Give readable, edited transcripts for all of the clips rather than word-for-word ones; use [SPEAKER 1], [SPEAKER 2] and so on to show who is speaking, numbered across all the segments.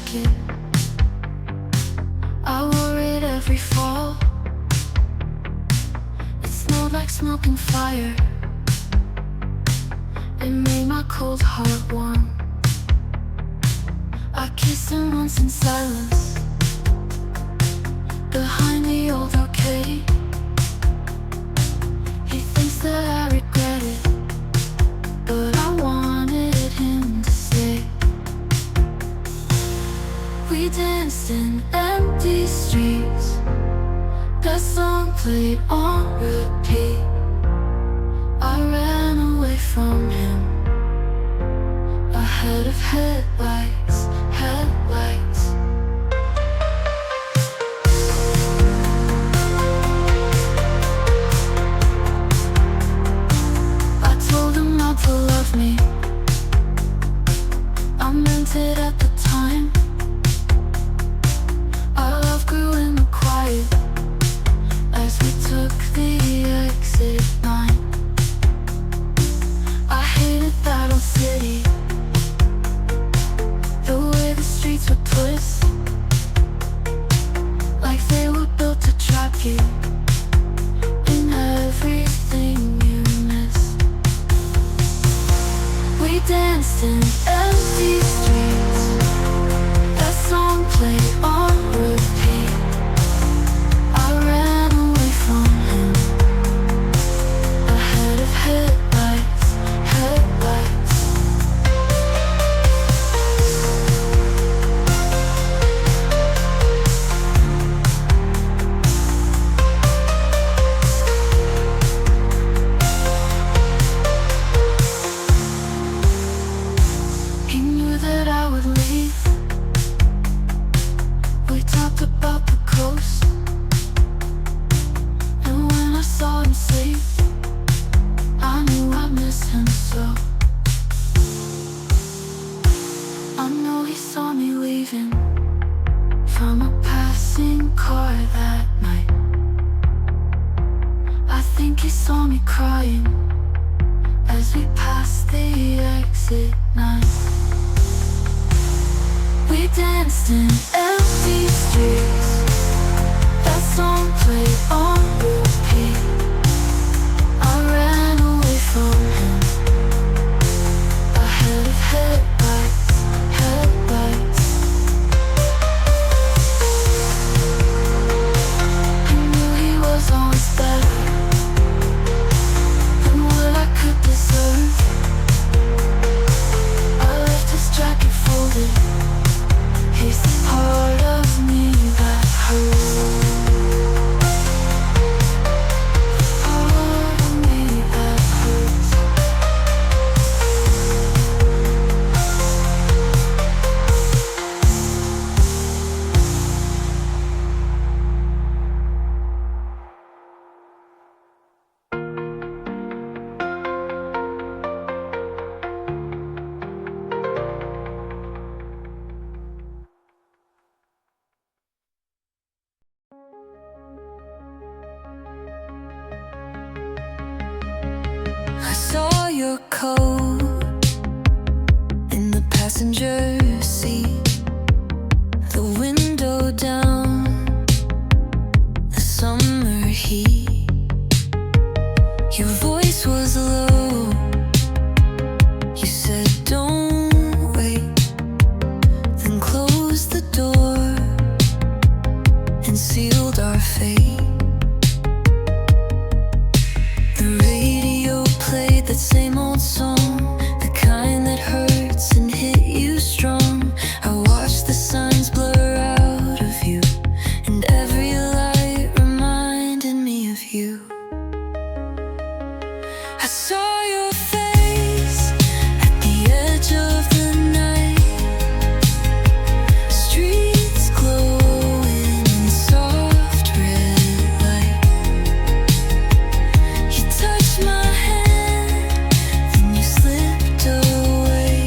[SPEAKER 1] jacket. I wore it every fall. It smelled like smoking fire. It made my cold heart warm. I kissed him once in silence behind the old arcade. He thinks that I regret it, but I wanted him to stay. We danced in empty streets. That song played on repeat. I ran away from him, ahead of headlights, headlights. I told him not to love me. I meant it at the time. Our love grew in the quiet as we took the exit 9. I hated that old city, the way the streets would twist, like they were built to trap you in everything you miss. We danced in empty streets. That song played on repeat. I ran away from him, ahead of headlights, headlights. He knew that I would leave. We talked about the coast, and when I saw him sleep, I knew I'd miss him so. I know he saw me leaving from a passing car that night. I think he saw me crying as we passed the exit 9. We danced in empty streets. That song played on repeat. I ran away from him, ahead of headlights, headlights. I knew he was always better than what I could deserve. I left his jacket folded. He's the part of me that hurts. Part of me that hurts. I saw your coat in the passenger seat, the window down, the summer heat. Your voice was low. You said don't wait, then closed the door and sealed our fate. That same old song, the kind that hurts and hit you strong. I watched the signs blur out of you, and every light reminded me of you. I saw your face at the edge of the night, streets glowing in soft red light. You touched my hand, slipped away,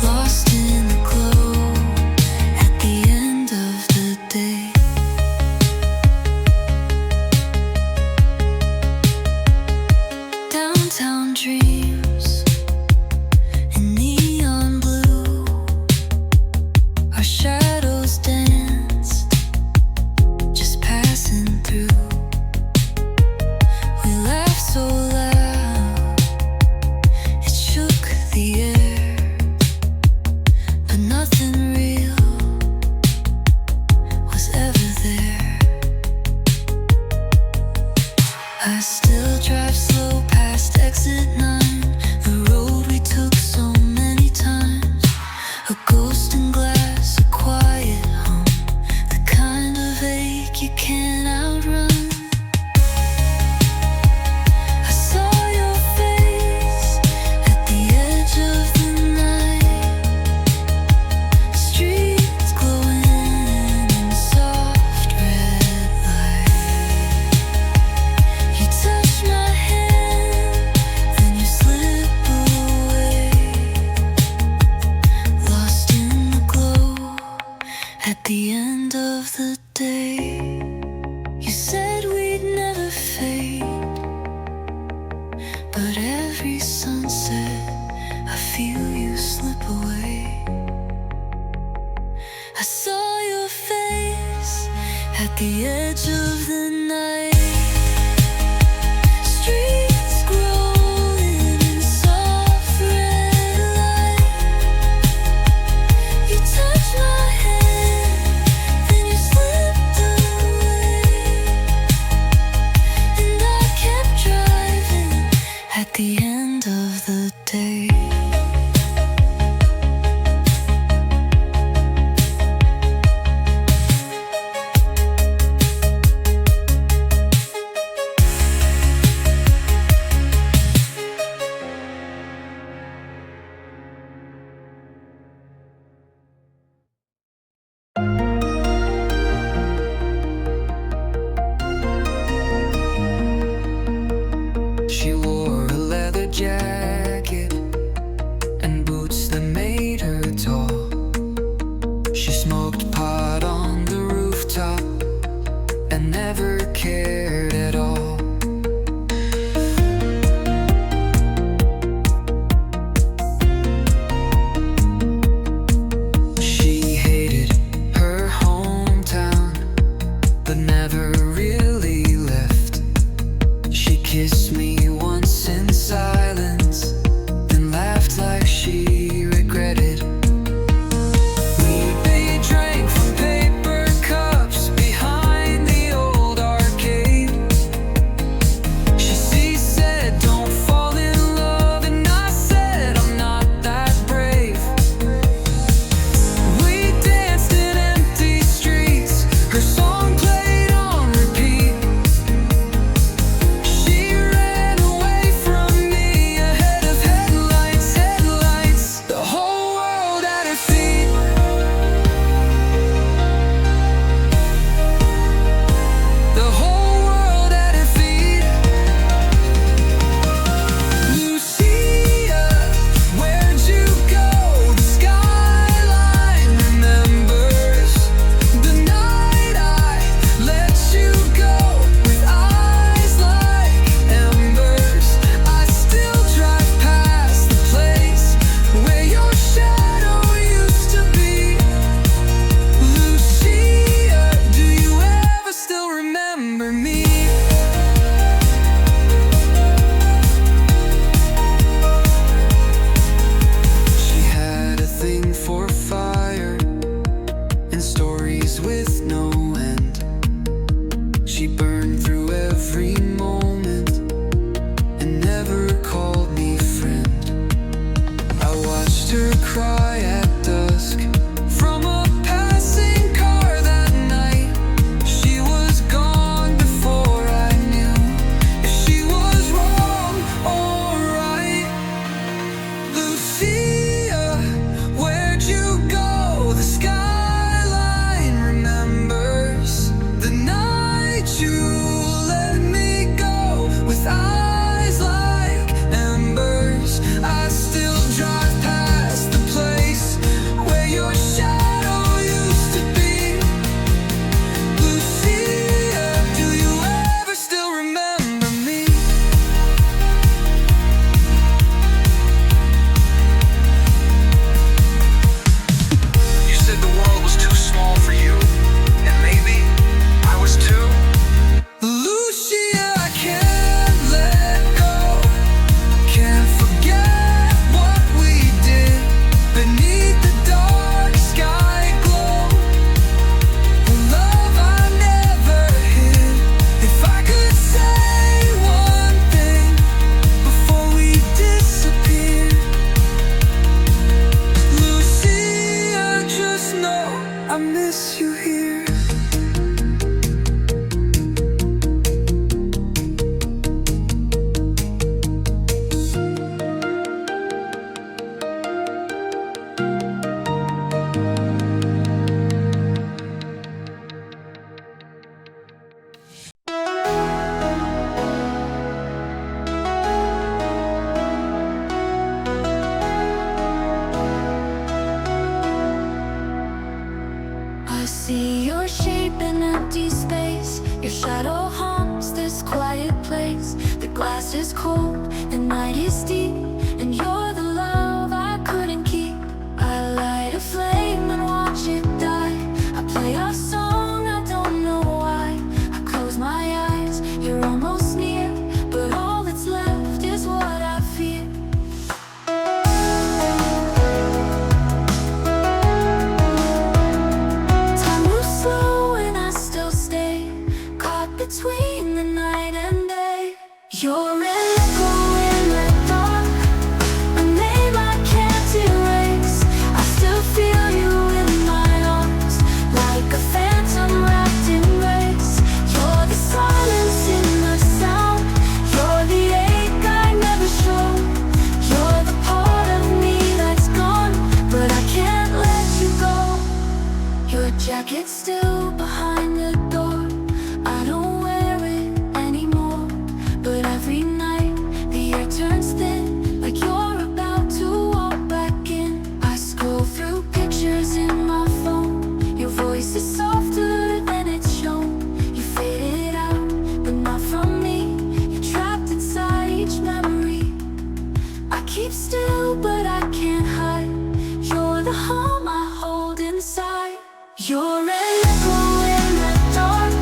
[SPEAKER 1] lost in the glow at the end of the day. Downtown dreams in neon blue, I still drive slow past exit 9, the road we took so many times. A ghost in glass, a quiet home, the kind of ache you can't outrun. I saw your face at the edge of the night, streets glowing in soft red light. You touched my hand, then you glass is cold, the night is deep, and you're the love I couldn't keep. I light a flame and watch it die. I play our song, I don't know why. I close my eyes, you're almost near, but all that's left is what I fear. Time moves slow and I still stay caught between the night and day. You're an echo in the dark, a name I can't erase. I still feel you in my arms, like a phantom wrapped in grace. You're the silence in the sound, you're the ache I never show. You're the part of me that's gone, but I can't let you go. Your jacket's still behind the door, I don't wear it anymore. But every night the air turns thin, like you're about to walk back in. I scroll through pictures in my phone, your voice is softer than it's shown. You faded out, but not from me, you're trapped inside each memory. I keep still, but I can't hide. You're the home I hold inside. You're an echo in the dark,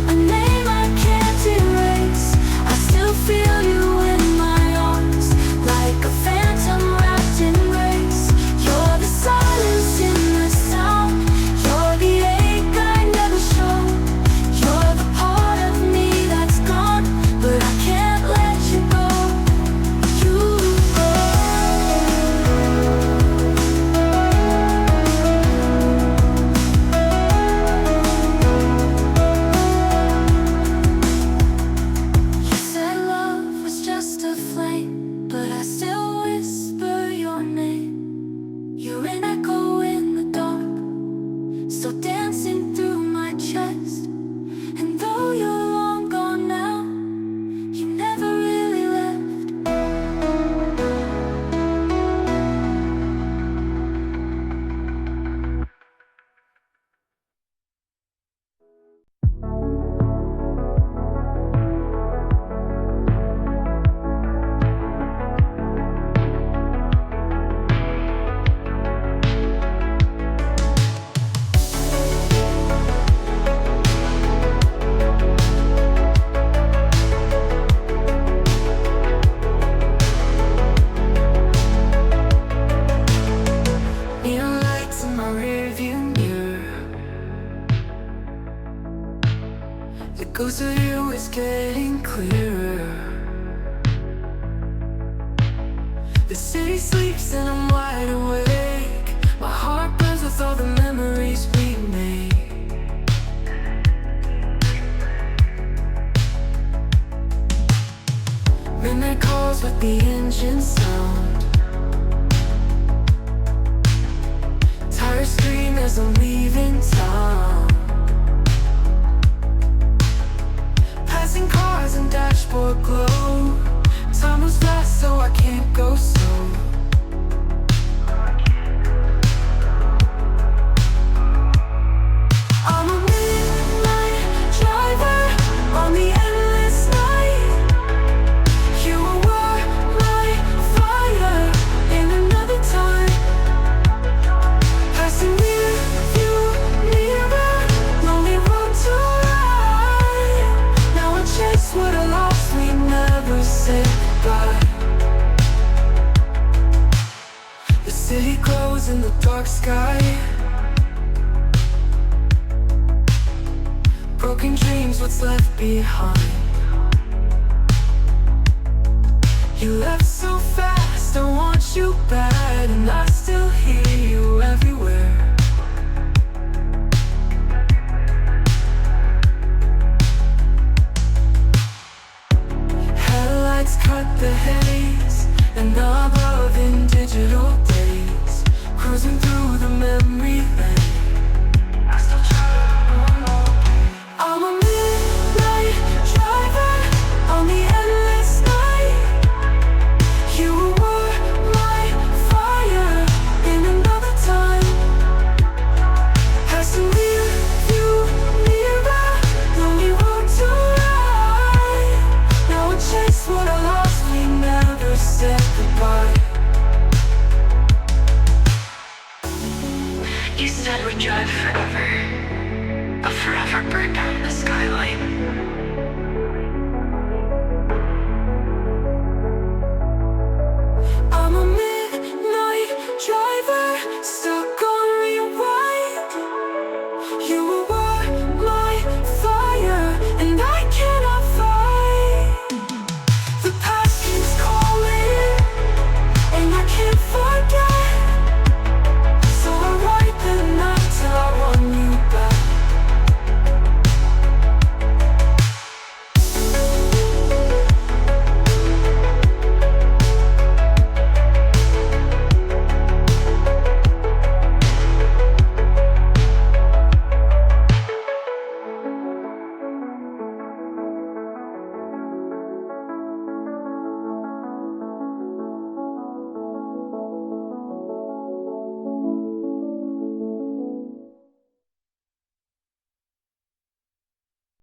[SPEAKER 1] a name I can't erase. I still feel you in my arms, like a phantom wrapped in grace. You're the silence in the sound, you're the ache I never show. You're the part of me that's gone, but I can't let you go. You go. You said love was just a flame, but I still whisper your name. You're an echo in the dark, still dancing through my chest. And though you're long gone now, you never really left. Neon lights in my rearview mirror, the ghost of you is getting clearer. The city sleeps and I'm wide awake. My heart burns with all the memories we made. Midnight calls with the engine sound, tires scream as I'm leaving town. Passing cars and dashboard glow. Time moves fast so I can't go slow. I'm a midnight driver on the endless night. You were my fire in another time. Passing near you, nearer, lonely road to ride. Now I chase what I lost, we never said goodbye. The city glows in the dark sky, broken dreams, what's left behind. You left so fast, I want you bad, and I still hear you everywhere. Headlights cut the haze, and above in digital days, cruising through the memory lane.